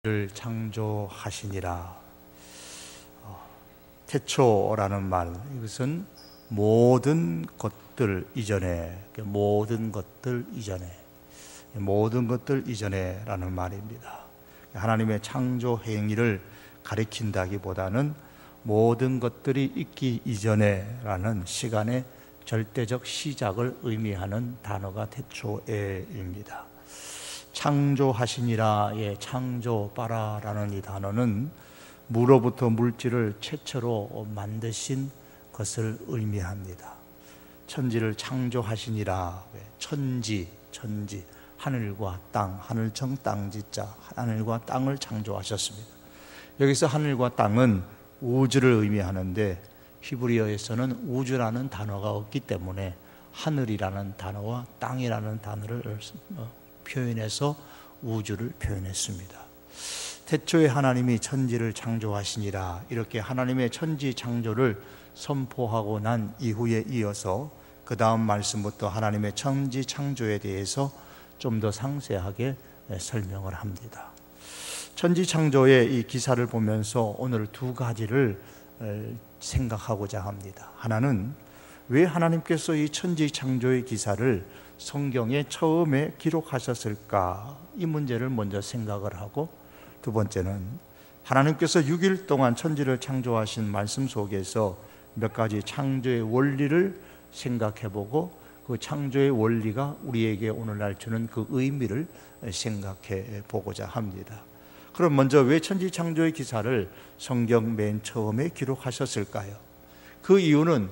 를 창조하시니라. 태초라는 말, 이것은 모든 것들 이전에, 모든 것들 이전에라는 말입니다. 하나님의 창조 행위를 가리킨다기보다는 모든 것들이 있기 이전에라는 시간의 절대적 시작을 의미하는 단어가 태초에입니다. 창조하시니라의 창조바라라는 이 단어는 무로부터 물질을 최초로 만드신 것을 의미합니다. 천지를 창조하시니라. 천지, 하늘과 땅, 하늘청 땅지자, 하늘과 땅을 창조하셨습니다. 여기서 하늘과 땅은 우주를 의미하는데 히브리어에서는 우주라는 단어가 없기 때문에 하늘이라는 단어와 땅이라는 단어를 표현해서 우주를 표현했습니다. 태초에 하나님이 천지를 창조하시니라, 이렇게 하나님의 천지 창조를 선포하고 난 이후에 이어서 그 다음 말씀부터 하나님의 천지 창조에 대해서 좀 더 상세하게 설명을 합니다. 천지 창조의 이 기사를 보면서 오늘 두 가지를 생각하고자 합니다. 하나는 왜 하나님께서 이 천지 창조의 기사를 성경에 처음에 기록하셨을까? 이 문제를 먼저 생각을 하고, 두 번째는 하나님께서 6일 동안 천지를 창조하신 말씀 속에서 몇 가지 창조의 원리를 생각해보고, 그 창조의 원리가 우리에게 오늘날 주는 그 의미를 생각해 보고자 합니다. 그럼 먼저 왜 천지 창조의 기사를 성경 맨 처음에 기록하셨을까요? 그 이유는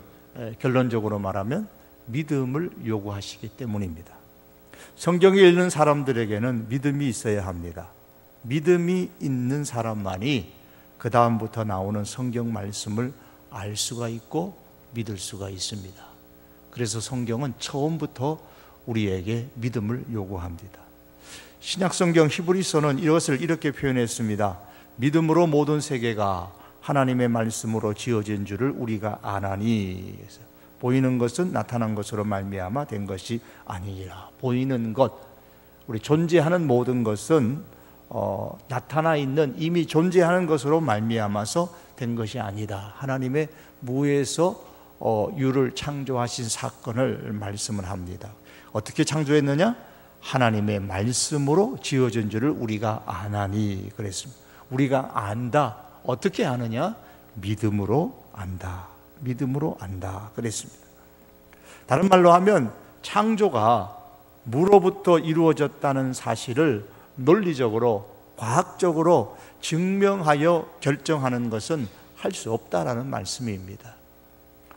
결론적으로 말하면 믿음을 요구하시기 때문입니다. 성경을 읽는 사람들에게는 믿음이 있어야 합니다. 믿음이 있는 사람만이 그 다음부터 나오는 성경 말씀을 알 수가 있고 믿을 수가 있습니다. 그래서 성경은 처음부터 우리에게 믿음을 요구합니다. 신약성경 히브리서는 이것을 이렇게 표현했습니다. 믿음으로 모든 세계가 하나님의 말씀으로 지어진 줄을 우리가 아나니. 보이는 것은 나타난 것으로 말미암아 된 것이 아니니라. 보이는 것, 우리 존재하는 모든 것은 나타나 있는, 이미 존재하는 것으로 말미암아서 된 것이 아니다. 하나님의 무에서 유를 창조하신 사건을 말씀을 합니다. 어떻게 창조했느냐? 하나님의 말씀으로 지어진 줄을 우리가 아나니 그랬습니다. 우리가 안다. 어떻게 아느냐? 믿음으로 안다. 믿음으로 안다 그랬습니다. 다른 말로 하면 창조가 무로부터 이루어졌다는 사실을 논리적으로, 과학적으로 증명하여 결정하는 것은 할 수 없다라는 말씀입니다.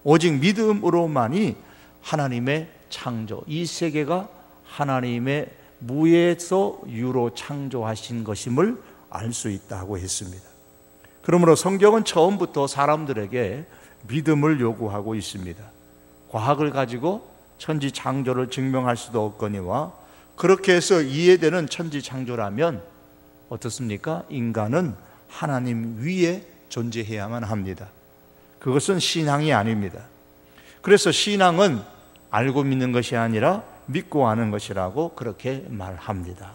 오직 믿음으로만이 하나님의 창조, 이 세계가 하나님의 무에서 유로 창조하신 것임을 알 수 있다고 했습니다. 그러므로 성경은 처음부터 사람들에게 믿음을 요구하고 있습니다. 과학을 가지고 천지 창조를 증명할 수도 없거니와, 그렇게 해서 이해되는 천지 창조라면 어떻습니까? 인간은 하나님 위에 존재해야만 합니다. 그것은 신앙이 아닙니다. 그래서 신앙은 알고 믿는 것이 아니라 믿고 아는 것이라고 그렇게 말합니다.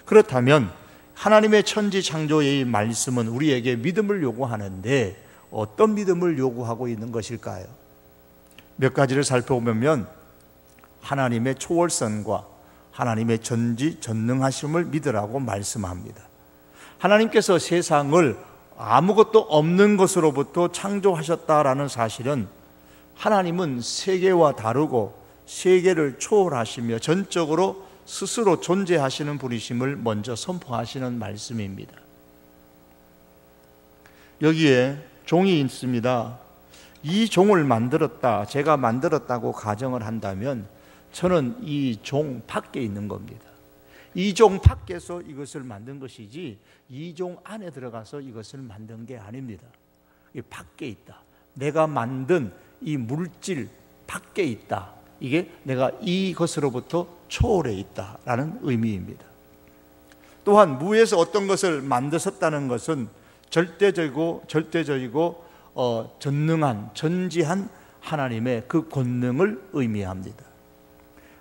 그렇다면 하나님의 천지 창조의 말씀은 우리에게 믿음을 요구하는데 어떤 믿음을 요구하고 있는 것일까요? 몇 가지를 살펴보면 하나님의 초월성과 하나님의 전지전능하심을 믿으라고 말씀합니다. 하나님께서 세상을 아무것도 없는 것으로부터 창조하셨다라는 사실은, 하나님은 세계와 다르고 세계를 초월하시며 전적으로 스스로 존재하시는 분이심을 먼저 선포하시는 말씀입니다. 여기에 종이 있습니다. 이 종을 만들었다, 제가 만들었다고 가정을 한다면 저는 이 종 밖에 있는 겁니다. 이 종 밖에서 이것을 만든 것이지 이 종 안에 들어가서 이것을 만든 게 아닙니다. 이 밖에 있다. 내가 만든 이 물질 밖에 있다. 이게 내가 이것으로부터 초월해 있다라는 의미입니다. 또한 무에서 어떤 것을 만드셨다는 것은 절대적이고 전능한, 전지한 하나님의 그 권능을 의미합니다.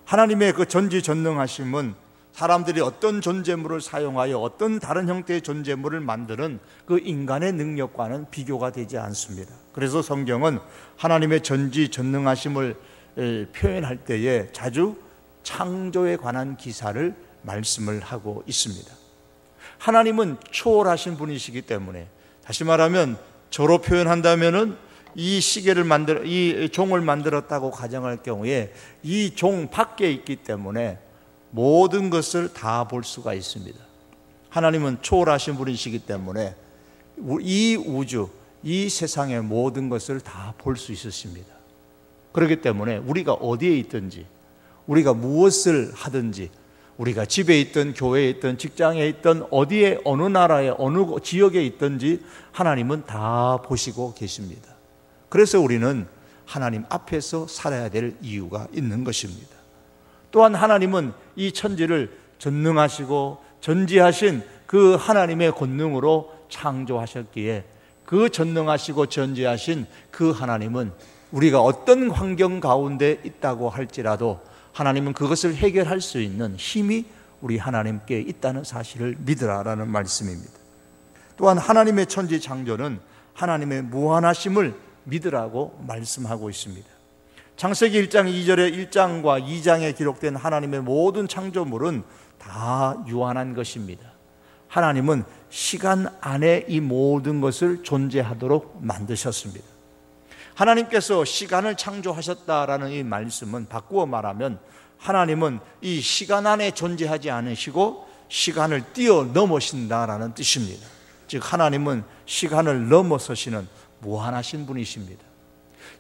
하나님의 그 전지전능하심은 사람들이 어떤 존재물을 사용하여 어떤 다른 형태의 존재물을 만드는 그 인간의 능력과는 비교가 되지 않습니다. 그래서 성경은 하나님의 전지전능하심을 표현할 때에 자주 창조에 관한 기사를 말씀을 하고 있습니다. 하나님은 초월하신 분이시기 때문에, 다시 말하면 저로 표현한다면은 이 종을 만들었다고 가정할 경우에 이 종 밖에 있기 때문에 모든 것을 다 볼 수가 있습니다. 하나님은 초월하신 분이시기 때문에 이 우주, 이 세상의 모든 것을 다 볼 수 있으십니다. 그렇기 때문에 우리가 어디에 있든지, 우리가 무엇을 하든지, 우리가 집에 있든 교회에 있든 직장에 있든 어디에, 어느 나라에, 어느 지역에 있든지 하나님은 다 보시고 계십니다. 그래서 우리는 하나님 앞에서 살아야 될 이유가 있는 것입니다. 또한 하나님은 이 천지를 전능하시고 전지하신 그 하나님의 권능으로 창조하셨기에, 그 전능하시고 전지하신 그 하나님은 우리가 어떤 환경 가운데 있다고 할지라도 하나님은 그것을 해결할 수 있는 힘이 우리 하나님께 있다는 사실을 믿으라라는 말씀입니다. 또한 하나님의 천지 창조는 하나님의 무한하심을 믿으라고 말씀하고 있습니다. 창세기 1장 2절에 1장과 2장에 기록된 하나님의 모든 창조물은 다 유한한 것입니다. 하나님은 시간 안에 이 모든 것을 존재하도록 만드셨습니다. 하나님께서 시간을 창조하셨다라는 이 말씀은 바꾸어 말하면 하나님은 이 시간 안에 존재하지 않으시고 시간을 뛰어넘으신다라는 뜻입니다. 즉 하나님은 시간을 넘어서시는 무한하신 분이십니다.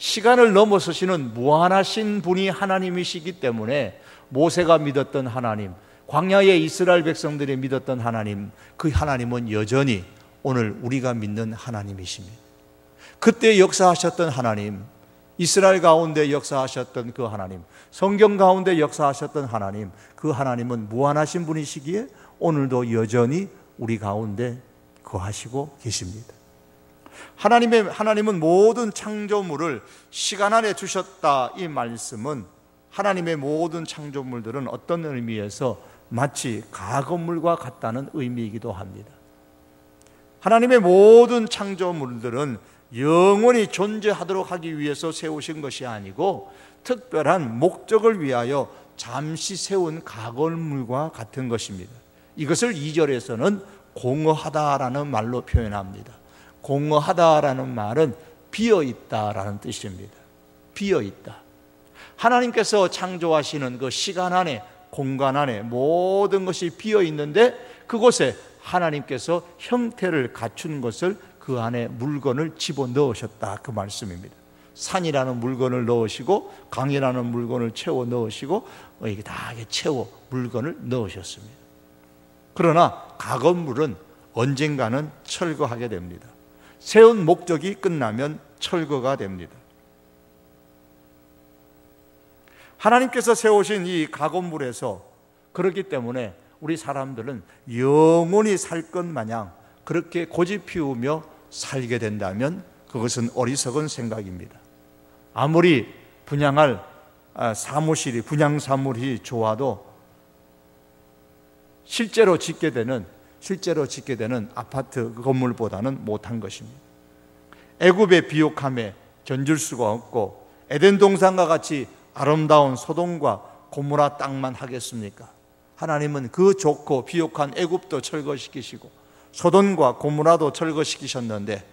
시간을 넘어서시는 무한하신 분이 하나님이시기 때문에 모세가 믿었던 하나님, 광야의 이스라엘 백성들이 믿었던 하나님, 그 하나님은 여전히 오늘 우리가 믿는 하나님이십니다. 그때 역사하셨던 하나님, 이스라엘 가운데 역사하셨던 그 하나님, 성경 가운데 역사하셨던 하나님, 그 하나님은 무한하신 분이시기에 오늘도 여전히 우리 가운데 거하시고 계십니다. 하나님은 모든 창조물을 시간 안에 주셨다, 이 말씀은 하나님의 모든 창조물들은 어떤 의미에서 마치 가건물과 같다는 의미이기도 합니다. 하나님의 모든 창조물들은 영원히 존재하도록 하기 위해서 세우신 것이 아니고 특별한 목적을 위하여 잠시 세운 가건물과 같은 것입니다. 이것을 2절에서는 공허하다라는 말로 표현합니다. 공허하다라는 말은 비어있다라는 뜻입니다. 비어있다. 하나님께서 창조하시는 그 시간 안에, 공간 안에 모든 것이 비어있는데 그곳에 하나님께서 형태를 갖춘 것을 그 안에 물건을 집어넣으셨다, 그 말씀입니다. 산이라는 물건을 넣으시고 강이라는 물건을 채워 넣으시고 이게 다 채워 물건을 넣으셨습니다. 그러나 가건물은 언젠가는 철거하게 됩니다. 세운 목적이 끝나면 철거가 됩니다. 하나님께서 세우신 이 가건물에서, 그렇기 때문에 우리 사람들은 영원히 살 것 마냥 그렇게 고집 피우며 살게 된다면 그것은 어리석은 생각입니다. 아무리 분양할 사무실이, 분양 사물이 좋아도 실제로 짓게 되는 아파트 건물보다는 못한 것입니다. 애굽의 비옥함에 견줄 수가 없고 에덴 동산과 같이 아름다운 소돔과 고모라 땅만 하겠습니까? 하나님은 그 좋고 비옥한 애굽도 철거시키시고 소돔과 고모라도 철거시키셨는데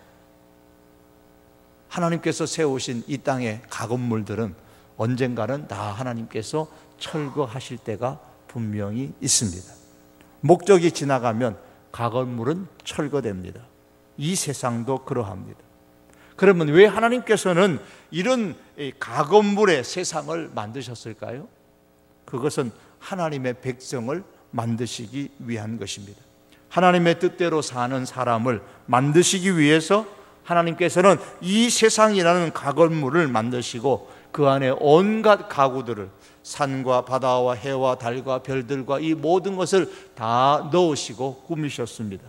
하나님께서 세우신 이 땅의 가건물들은 언젠가는 다 하나님께서 철거하실 때가 분명히 있습니다. 목적이 지나가면 가건물은 철거됩니다. 이 세상도 그러합니다. 그러면 왜 하나님께서는 이런 가건물의 세상을 만드셨을까요? 그것은 하나님의 백성을 만드시기 위한 것입니다. 하나님의 뜻대로 사는 사람을 만드시기 위해서 하나님께서는 이 세상이라는 가건물을 만드시고 그 안에 온갖 가구들을, 산과 바다와 해와 달과 별들과 이 모든 것을 다 넣으시고 꾸미셨습니다.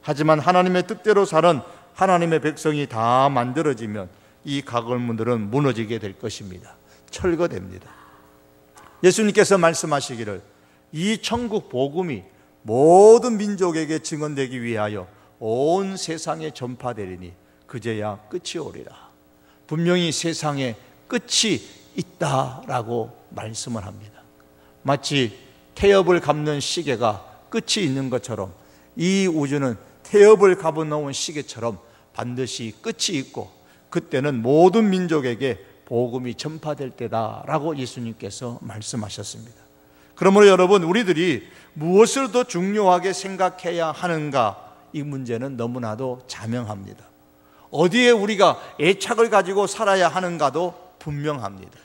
하지만 하나님의 뜻대로 사는 하나님의 백성이 다 만들어지면 이 가건물들은 무너지게 될 것입니다. 철거됩니다. 예수님께서 말씀하시기를 이 천국 복음이 모든 민족에게 증언되기 위하여 온 세상에 전파되리니 그제야 끝이 오리라. 분명히 세상에 끝이 있다라고 말씀을 합니다. 마치 태엽을 감는 시계가 끝이 있는 것처럼 이 우주는 태엽을 감아놓은 시계처럼 반드시 끝이 있고 그때는 모든 민족에게 복음이 전파될 때다라고 예수님께서 말씀하셨습니다. 그러므로 여러분, 우리들이 무엇을 더 중요하게 생각해야 하는가, 이 문제는 너무나도 자명합니다. 어디에 우리가 애착을 가지고 살아야 하는가도 분명합니다.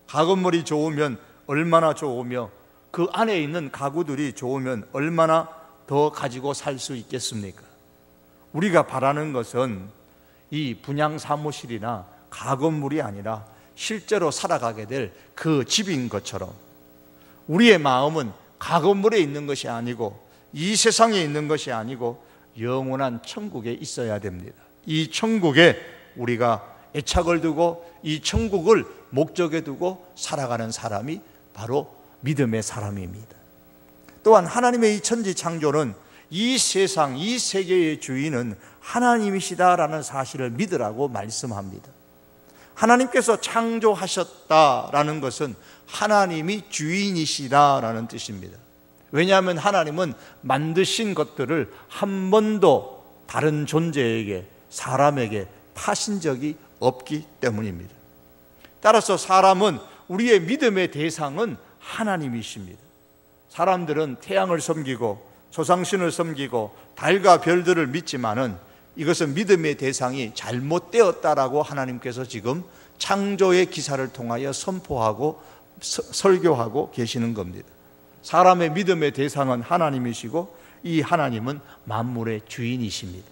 가건물이 좋으면 얼마나 좋으며 그 안에 있는 가구들이 좋으면 얼마나 더 가지고 살 수 있겠습니까? 우리가 바라는 것은 이 분양 사무실이나 가건물이 아니라 실제로 살아가게 될 그 집인 것처럼 우리의 마음은 가건물에 있는 것이 아니고 이 세상에 있는 것이 아니고 영원한 천국에 있어야 됩니다. 이 천국에 우리가 애착을 두고 이 천국을 목적에 두고 살아가는 사람이 바로 믿음의 사람입니다. 또한 하나님의 이 천지 창조는 이 세상, 이 세계의 주인은 하나님이시다라는 사실을 믿으라고 말씀합니다. 하나님께서 창조하셨다라는 것은 하나님이 주인이시다라는 뜻입니다. 왜냐하면 하나님은 만드신 것들을 한 번도 다른 존재에게, 사람에게 파신 적이 없기 때문입니다. 따라서 사람은, 우리의 믿음의 대상은 하나님이십니다. 사람들은 태양을 섬기고 조상신을 섬기고 달과 별들을 믿지만은 이것은 믿음의 대상이 잘못되었다라고 하나님께서 지금 창조의 기사를 통하여 선포하고 설교하고 계시는 겁니다. 사람의 믿음의 대상은 하나님이시고 이 하나님은 만물의 주인이십니다.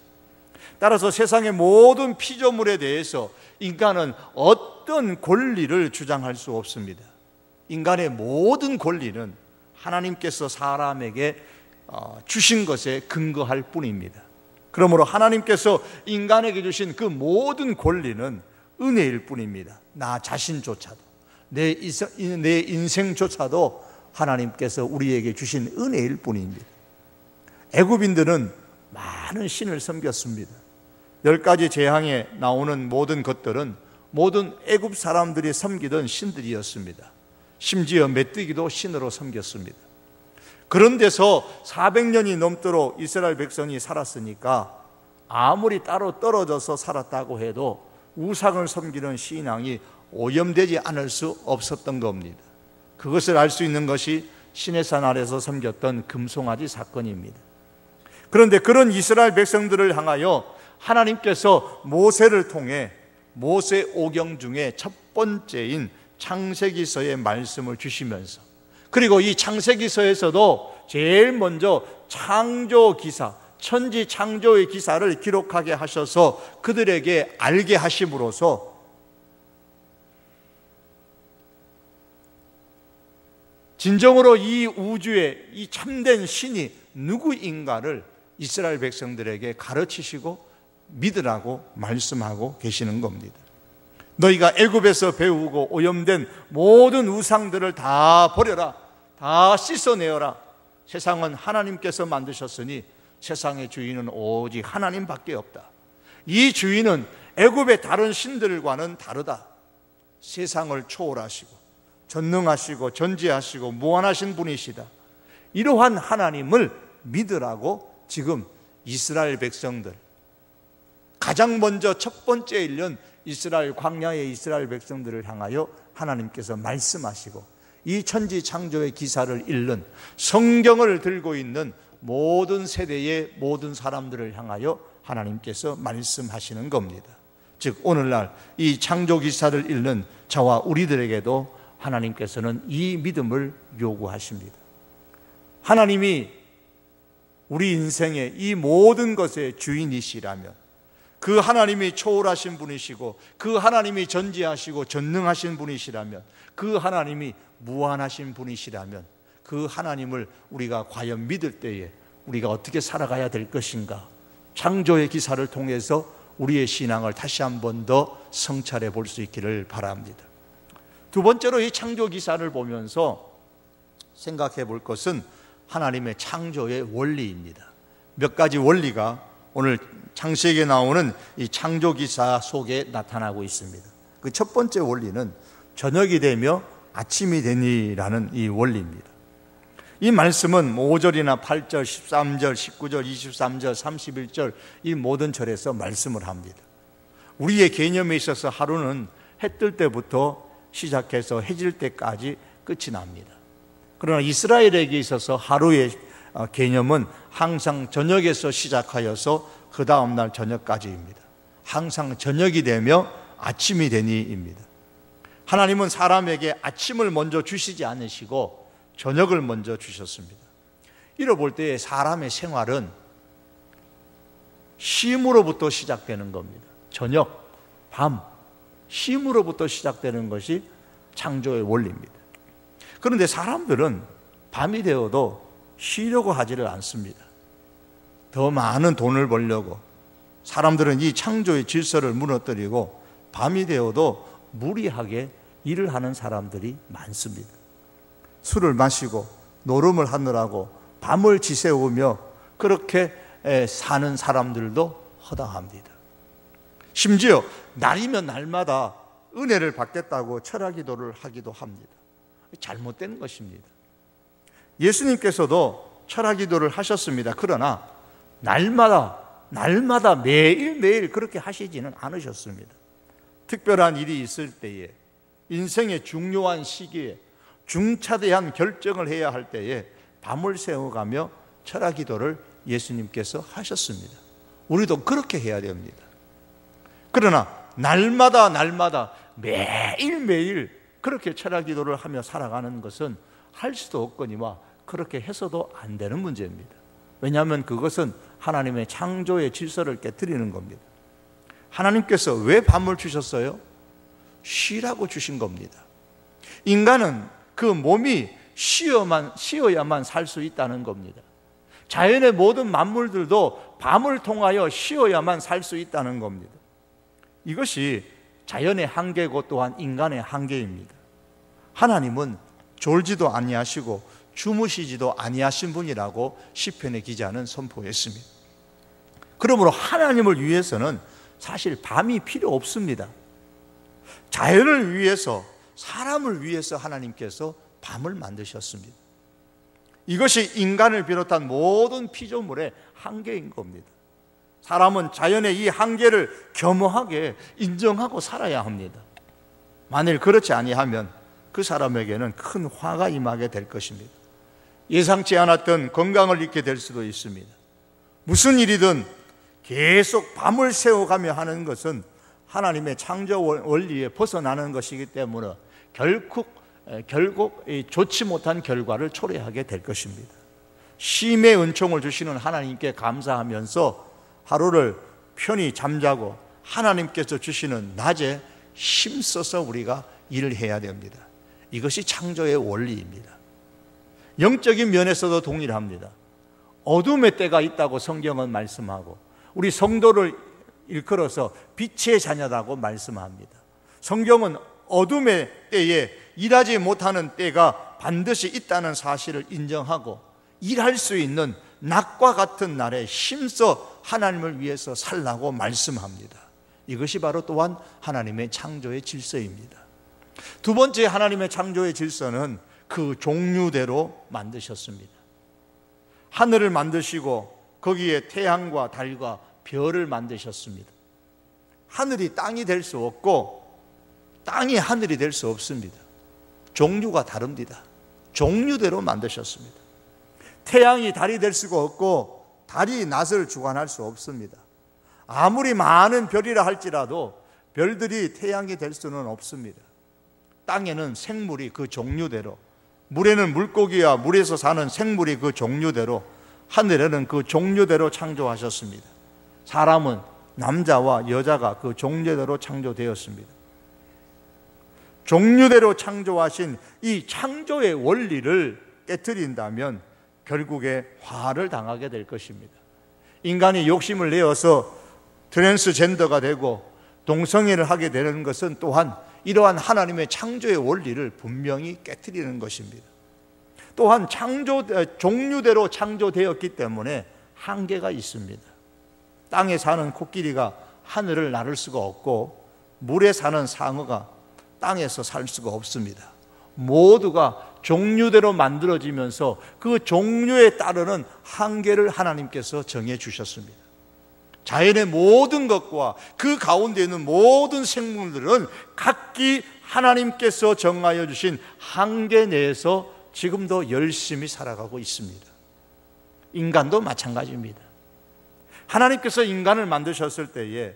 따라서 세상의 모든 피조물에 대해서 인간은 어떤 권리를 주장할 수 없습니다. 인간의 모든 권리는 하나님께서 사람에게 주신 것에 근거할 뿐입니다. 그러므로 하나님께서 인간에게 주신 그 모든 권리는 은혜일 뿐입니다. 나 자신조차도, 내 인생조차도 하나님께서 우리에게 주신 은혜일 뿐입니다. 애굽인들은 많은 신을 섬겼습니다. 10가지 재앙에 나오는 모든 것들은 모든 애굽 사람들이 섬기던 신들이었습니다. 심지어 메뚜기도 신으로 섬겼습니다. 그런 데서 400년이 넘도록 이스라엘 백성이 살았으니까 아무리 따로 떨어져서 살았다고 해도 우상을 섬기는 신앙이 오염되지 않을 수 없었던 겁니다. 그것을 알 수 있는 것이 시내산 아래서 섬겼던 금송아지 사건입니다. 그런데 그런 이스라엘 백성들을 향하여 하나님께서 모세를 통해 모세 오경 중에 첫 번째인 창세기서의 말씀을 주시면서, 그리고 이 창세기서에서도 제일 먼저 창조 기사, 천지 창조의 기사를 기록하게 하셔서 그들에게 알게 하심으로써 진정으로 이 우주의 이 참된 신이 누구인가를 이스라엘 백성들에게 가르치시고 믿으라고 말씀하고 계시는 겁니다. 너희가 애굽에서 배우고 오염된 모든 우상들을 다 버려라, 다 씻어내어라. 세상은 하나님께서 만드셨으니 세상의 주인은 오직 하나님밖에 없다. 이 주인은 애굽의 다른 신들과는 다르다. 세상을 초월하시고 전능하시고 전지하시고 무한하신 분이시다. 이러한 하나님을 믿으라고 지금 이스라엘 백성들, 가장 먼저 첫 번째 일년 이스라엘 광야의 이스라엘 백성들을 향하여 하나님께서 말씀하시고, 이 천지 창조의 기사를 읽는, 성경을 들고 있는 모든 세대의 모든 사람들을 향하여 하나님께서 말씀하시는 겁니다. 즉 오늘날 이 창조 기사를 읽는 저와 우리들에게도 하나님께서는 이 믿음을 요구하십니다. 하나님이 우리 인생의 이 모든 것의 주인이시라면, 그 하나님이 초월하신 분이시고 그 하나님이 전지하시고 전능하신 분이시라면, 그 하나님이 무한하신 분이시라면, 그 하나님을 우리가 과연 믿을 때에 우리가 어떻게 살아가야 될 것인가, 창조의 기사를 통해서 우리의 신앙을 다시 한 번 더 성찰해 볼 수 있기를 바랍니다. 두 번째로 이 창조 기사를 보면서 생각해 볼 것은 하나님의 창조의 원리입니다. 몇 가지 원리가 오늘 창세기에 나오는 이 창조기사 속에 나타나고 있습니다. 그 첫 번째 원리는 저녁이 되며 아침이 되니라는 이 원리입니다. 이 말씀은 5절이나 8절, 13절, 19절, 23절, 31절 이 모든 절에서 말씀을 합니다. 우리의 개념에 있어서 하루는 해 뜰 때부터 시작해서 해질 때까지 끝이 납니다. 그러나 이스라엘에게 있어서 하루의 개념은 항상 저녁에서 시작하여서 그 다음날 저녁까지입니다. 항상 저녁이 되며 아침이 되니입니다. 하나님은 사람에게 아침을 먼저 주시지 않으시고 저녁을 먼저 주셨습니다. 이러 볼 때 사람의 생활은 쉼으로부터 시작되는 겁니다. 저녁, 밤, 쉼으로부터 시작되는 것이 창조의 원리입니다. 그런데 사람들은 밤이 되어도 쉬려고 하지를 않습니다. 더 많은 돈을 벌려고 사람들은 이 창조의 질서를 무너뜨리고 밤이 되어도 무리하게 일을 하는 사람들이 많습니다. 술을 마시고 노름을 하느라고 밤을 지새우며 그렇게 사는 사람들도 허다합니다. 심지어 날이면 날마다 은혜를 받겠다고 철학기도를 하기도 합니다. 잘못된 것입니다. 예수님께서도 철학기도를 하셨습니다. 그러나 날마다 매일매일 그렇게 하시지는 않으셨습니다. 특별한 일이 있을 때에, 인생의 중요한 시기에 중차대한 결정을 해야 할 때에 밤을 새워가며 철학기도를 예수님께서 하셨습니다. 우리도 그렇게 해야 됩니다. 그러나 날마다 매일매일 그렇게 철학기도를 하며 살아가는 것은 할 수도 없거니와 그렇게 해서도 안 되는 문제입니다. 왜냐하면 그것은 하나님의 창조의 질서를 깨트리는 겁니다. 하나님께서 왜 밤을 주셨어요? 쉬라고 주신 겁니다. 인간은 그 몸이 쉬어야만 살 수 있다는 겁니다. 자연의 모든 만물들도 밤을 통하여 쉬어야만 살 수 있다는 겁니다. 이것이 자연의 한계고 또한 인간의 한계입니다. 하나님은 졸지도 아니하시고 주무시지도 아니하신 분이라고 시편의 기자는 선포했습니다. 그러므로 하나님을 위해서는 사실 밤이 필요 없습니다. 자연을 위해서, 사람을 위해서 하나님께서 밤을 만드셨습니다. 이것이 인간을 비롯한 모든 피조물의 한계인 겁니다. 사람은 자연의 이 한계를 겸허하게 인정하고 살아야 합니다. 만일 그렇지 아니하면 그 사람에게는 큰 화가 임하게 될 것입니다. 예상치 않았던 건강을 잃게 될 수도 있습니다. 무슨 일이든 계속 밤을 새워가며 하는 것은 하나님의 창조 원리에 벗어나는 것이기 때문에 결국 좋지 못한 결과를 초래하게 될 것입니다. 쉼의 은총을 주시는 하나님께 감사하면서 하루를 편히 잠자고 하나님께서 주시는 낮에 힘써서 우리가 일을 해야 됩니다. 이것이 창조의 원리입니다. 영적인 면에서도 동일합니다. 어둠의 때가 있다고 성경은 말씀하고 우리 성도를 일컬어서 빛의 자녀라고 말씀합니다. 성경은 어둠의 때에 일하지 못하는 때가 반드시 있다는 사실을 인정하고 일할 수 있는 낮과 같은 날에 힘써 하나님을 위해서 살라고 말씀합니다. 이것이 바로 또한 하나님의 창조의 질서입니다. 두 번째 하나님의 창조의 질서는 그 종류대로 만드셨습니다. 하늘을 만드시고 거기에 태양과 달과 별을 만드셨습니다. 하늘이 땅이 될 수 없고 땅이 하늘이 될 수 없습니다. 종류가 다릅니다. 종류대로 만드셨습니다. 태양이 달이 될 수가 없고 달이 낮을 주관할 수 없습니다. 아무리 많은 별이라 할지라도 별들이 태양이 될 수는 없습니다. 땅에는 생물이 그 종류대로, 물에는 물고기와 물에서 사는 생물이 그 종류대로, 하늘에는 그 종류대로 창조하셨습니다. 사람은 남자와 여자가 그 종류대로 창조되었습니다. 종류대로 창조하신 이 창조의 원리를 깨트린다면 결국에 화를 당하게 될 것입니다. 인간이 욕심을 내어서 트랜스젠더가 되고 동성애를 하게 되는 것은 또한 이러한 하나님의 창조의 원리를 분명히 깨트리는 것입니다. 또한 종류대로 창조되었기 때문에 한계가 있습니다. 땅에 사는 코끼리가 하늘을 나를 수가 없고, 물에 사는 상어가 땅에서 살 수가 없습니다. 모두가 종류대로 만들어지면서 그 종류에 따르는 한계를 하나님께서 정해 주셨습니다. 자연의 모든 것과 그 가운데 있는 모든 생물들은 각기 하나님께서 정하여 주신 한계 내에서 지금도 열심히 살아가고 있습니다. 인간도 마찬가지입니다. 하나님께서 인간을 만드셨을 때에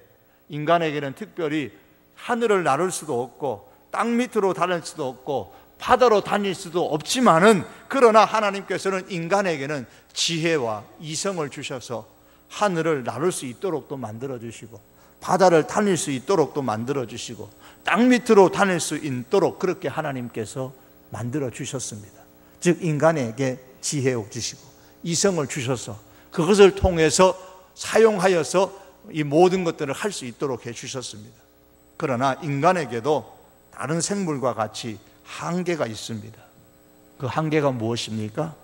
인간에게는 특별히 하늘을 나를 수도 없고 땅 밑으로 다닐 수도 없고 바다로 다닐 수도 없지만은, 그러나 하나님께서는 인간에게는 지혜와 이성을 주셔서 하늘을 나를 수 있도록도 만들어 주시고, 바다를 다닐 수 있도록도 만들어 주시고, 땅 밑으로 다닐 수 있도록 그렇게 하나님께서 만들어 주셨습니다. 즉 인간에게 지혜を주시고 이성을 주셔서 그것을 통해서 사용하여서 이 모든 것들을 할 수 있도록 해 주셨습니다. 그러나 인간에게도 다른 생물과 같이 한계가 있습니다. 그 한계가 무엇입니까?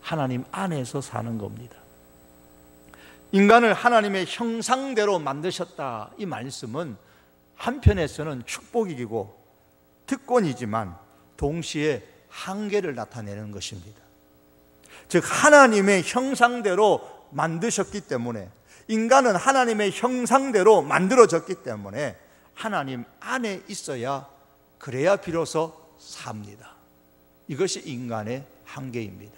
하나님 안에서 사는 겁니다. 인간을 하나님의 형상대로 만드셨다, 이 말씀은 한편에서는 축복이고 특권이지만 동시에 한계를 나타내는 것입니다. 즉 하나님의 형상대로 만드셨기 때문에, 인간은 하나님의 형상대로 만들어졌기 때문에 하나님 안에 있어야, 그래야 비로소 삽니다. 이것이 인간의 한계입니다.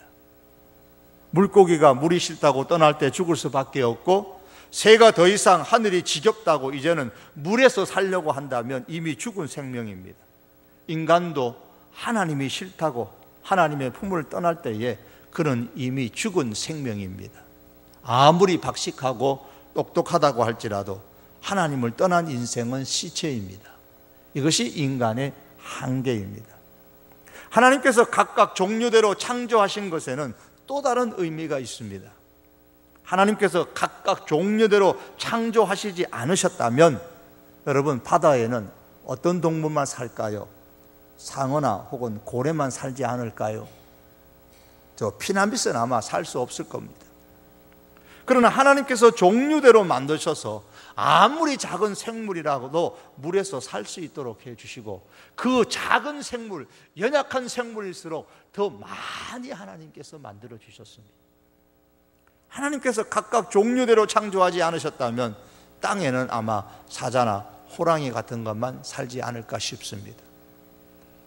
물고기가 물이 싫다고 떠날 때 죽을 수밖에 없고, 새가 더 이상 하늘이 지겹다고 이제는 물에서 살려고 한다면 이미 죽은 생명입니다. 인간도 하나님이 싫다고 하나님의 품을 떠날 때에 그는 이미 죽은 생명입니다. 아무리 박식하고 똑똑하다고 할지라도 하나님을 떠난 인생은 시체입니다. 이것이 인간의 한계입니다. 하나님께서 각각 종류대로 창조하신 것에는 또 다른 의미가 있습니다. 하나님께서 각각 종류대로 창조하시지 않으셨다면 여러분, 바다에는 어떤 동물만 살까요? 상어나 혹은 고래만 살지 않을까요? 저 피나미스는 아마 살 수 없을 겁니다. 그러나 하나님께서 종류대로 만드셔서 아무리 작은 생물이라고도 물에서 살 수 있도록 해주시고, 그 작은 생물, 연약한 생물일수록 더 많이 하나님께서 만들어 주셨습니다. 하나님께서 각각 종류대로 창조하지 않으셨다면 땅에는 아마 사자나 호랑이 같은 것만 살지 않을까 싶습니다.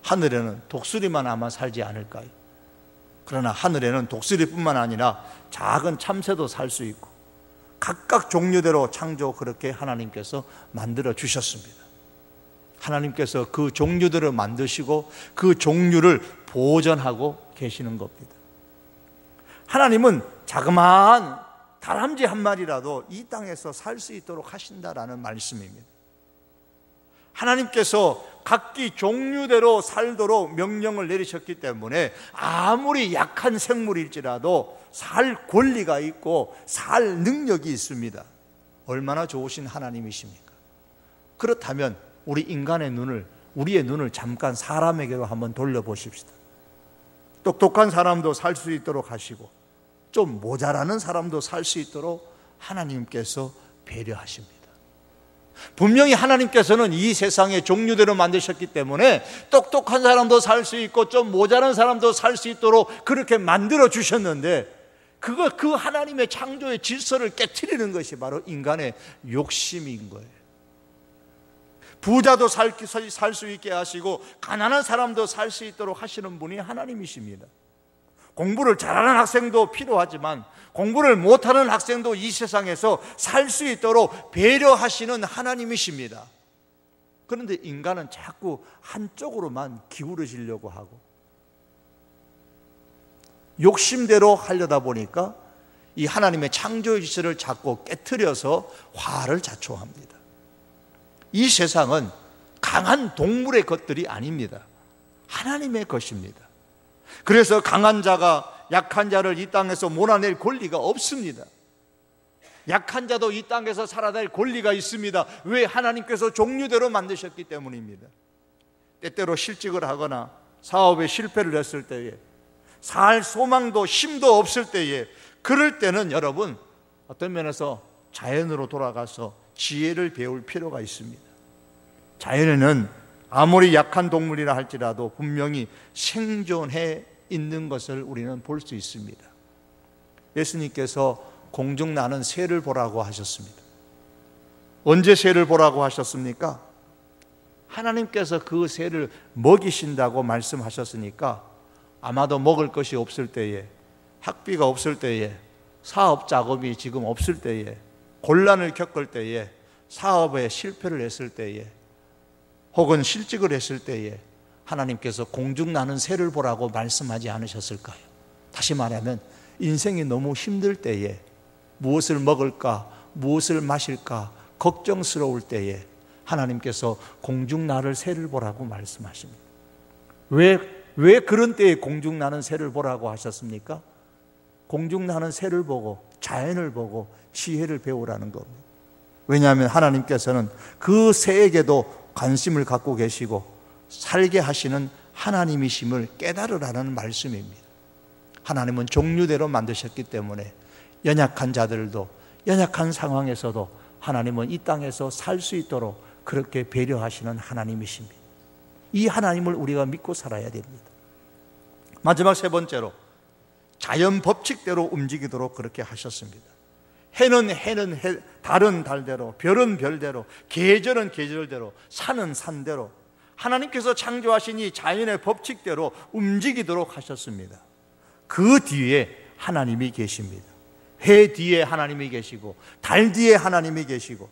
하늘에는 독수리만 아마 살지 않을까요? 그러나 하늘에는 독수리뿐만 아니라 작은 참새도 살 수 있고, 각각 종류대로 창조 그렇게 하나님께서 만들어 주셨습니다. 하나님께서 그 종류들을 만드시고 그 종류를 보존하고 계시는 겁니다. 하나님은 자그마한 다람쥐 한 마리라도 이 땅에서 살 수 있도록 하신다라는 말씀입니다. 하나님께서 각기 종류대로 살도록 명령을 내리셨기 때문에 아무리 약한 생물일지라도 살 권리가 있고 살 능력이 있습니다. 얼마나 좋으신 하나님이십니까? 그렇다면 우리 인간의 눈을, 우리의 눈을 잠깐 사람에게로 한번 돌려보십시다. 똑똑한 사람도 살 수 있도록 하시고 좀 모자라는 사람도 살 수 있도록 하나님께서 배려하십니다. 분명히 하나님께서는 이 세상의 종류대로 만드셨기 때문에 똑똑한 사람도 살 수 있고 좀 모자란 사람도 살 수 있도록 그렇게 만들어 주셨는데, 그 하나님의 창조의 질서를 깨트리는 것이 바로 인간의 욕심인 거예요. 부자도 살 수 있게 하시고 가난한 사람도 살 수 있도록 하시는 분이 하나님이십니다. 공부를 잘하는 학생도 필요하지만 공부를 못하는 학생도 이 세상에서 살 수 있도록 배려하시는 하나님이십니다. 그런데 인간은 자꾸 한쪽으로만 기울어지려고 하고 욕심대로 하려다 보니까 이 하나님의 창조의 질서를 자꾸 깨트려서 화를 자초합니다. 이 세상은 강한 동물의 것들이 아닙니다. 하나님의 것입니다. 그래서 강한 자가 약한 자를 이 땅에서 몰아낼 권리가 없습니다. 약한 자도 이 땅에서 살아날 권리가 있습니다. 왜? 하나님께서 종류대로 만드셨기 때문입니다. 때때로 실직을 하거나 사업에 실패를 했을 때에 살 소망도 힘도 없을 때에, 그럴 때는 여러분 어떤 면에서 자연으로 돌아가서 지혜를 배울 필요가 있습니다. 자연에는 아무리 약한 동물이라 할지라도 분명히 생존해 있는 것을 우리는 볼 수 있습니다. 예수님께서 공중 나는 새를 보라고 하셨습니다. 언제 새를 보라고 하셨습니까? 하나님께서 그 새를 먹이신다고 말씀하셨으니까 아마도 먹을 것이 없을 때에, 학비가 없을 때에, 사업 작업이 지금 없을 때에, 곤란을 겪을 때에, 사업에 실패를 했을 때에, 혹은 실직을 했을 때에 하나님께서 공중 나는 새를 보라고 말씀하지 않으셨을까요? 다시 말하면 인생이 너무 힘들 때에, 무엇을 먹을까, 무엇을 마실까 걱정스러울 때에 하나님께서 공중 나를 새를 보라고 말씀하십니다. 왜 그런 때에 공중 나는 새를 보라고 하셨습니까? 공중 나는 새를 보고 자연을 보고 지혜를 배우라는 겁니다. 왜냐하면 하나님께서는 그 새에게도 관심을 갖고 계시고 살게 하시는 하나님이심을 깨달으라는 말씀입니다. 하나님은 종류대로 만드셨기 때문에 연약한 자들도, 연약한 상황에서도 하나님은 이 땅에서 살 수 있도록 그렇게 배려하시는 하나님이십니다. 이 하나님을 우리가 믿고 살아야 됩니다. 마지막 세 번째로, 자연 법칙대로 움직이도록 그렇게 하셨습니다. 해는 달은 달대로, 별은 별대로, 계절은 계절대로, 산은 산대로 하나님께서 창조하신 이 자연의 법칙대로 움직이도록 하셨습니다. 그 뒤에 하나님이 계십니다. 해 뒤에 하나님이 계시고, 달 뒤에 하나님이 계시고,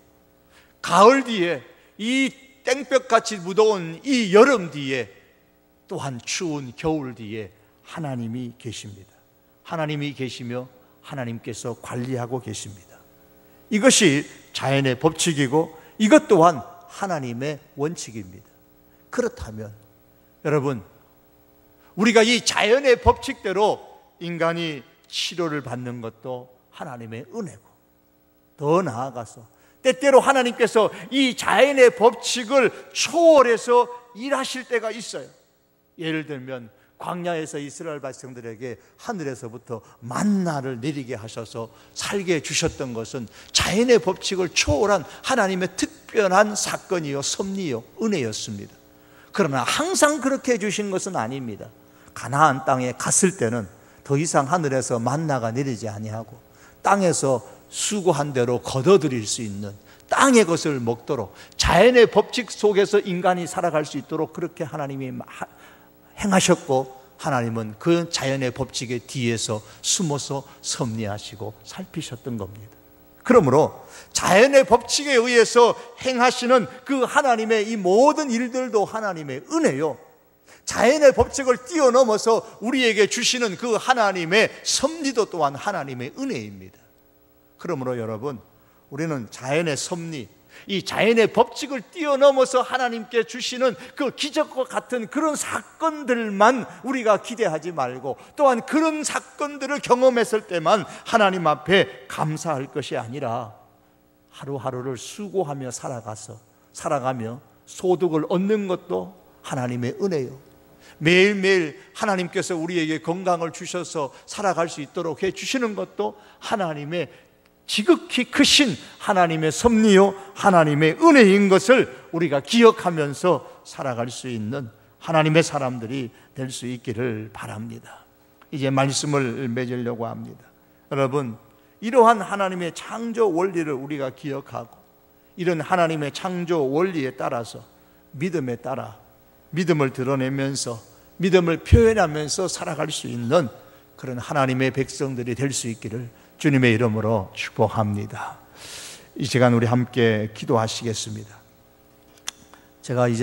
가을 뒤에, 이 땡볕같이 무더운 이 여름 뒤에, 또한 추운 겨울 뒤에 하나님이 계십니다. 하나님이 계시며 하나님께서 관리하고 계십니다. 이것이 자연의 법칙이고 이것 또한 하나님의 원칙입니다. 그렇다면 여러분, 우리가 이 자연의 법칙대로 인간이 치료를 받는 것도 하나님의 은혜고, 더 나아가서 때때로 하나님께서 이 자연의 법칙을 초월해서 일하실 때가 있어요. 예를 들면 광야에서 이스라엘 백성들에게 하늘에서부터 만나를 내리게 하셔서 살게 해주셨던 것은 자연의 법칙을 초월한 하나님의 특별한 사건이요, 섭리요, 은혜였습니다. 그러나 항상 그렇게 해주신 것은 아닙니다. 가나안 땅에 갔을 때는 더 이상 하늘에서 만나가 내리지 아니하고 땅에서 수고한 대로 거둬들일 수 있는 땅의 것을 먹도록 자연의 법칙 속에서 인간이 살아갈 수 있도록 그렇게 하나님이 행하셨고, 하나님은 그 자연의 법칙의 뒤에서 숨어서 섭리하시고 살피셨던 겁니다. 그러므로 자연의 법칙에 의해서 행하시는 그 하나님의 이 모든 일들도 하나님의 은혜요, 자연의 법칙을 뛰어넘어서 우리에게 주시는 그 하나님의 섭리도 또한 하나님의 은혜입니다. 그러므로 여러분, 우리는 자연의 섭리, 이 자연의 법칙을 뛰어넘어서 하나님께 주시는 그 기적과 같은 그런 사건들만 우리가 기대하지 말고, 또한 그런 사건들을 경험했을 때만 하나님 앞에 감사할 것이 아니라 하루하루를 수고하며 살아가며 소득을 얻는 것도 하나님의 은혜요, 매일매일 하나님께서 우리에게 건강을 주셔서 살아갈 수 있도록 해주시는 것도 하나님의 지극히 크신 하나님의 섭리요, 하나님의 은혜인 것을 우리가 기억하면서 살아갈 수 있는 하나님의 사람들이 될 수 있기를 바랍니다. 이제 말씀을 맺으려고 합니다. 여러분, 이러한 하나님의 창조 원리를 우리가 기억하고, 이런 하나님의 창조 원리에 따라서 믿음에 따라 믿음을 드러내면서 믿음을 표현하면서 살아갈 수 있는 그런 하나님의 백성들이 될 수 있기를 주님의 이름으로 축복합니다. 이 시간 우리 함께 기도하시겠습니다. 제가 이제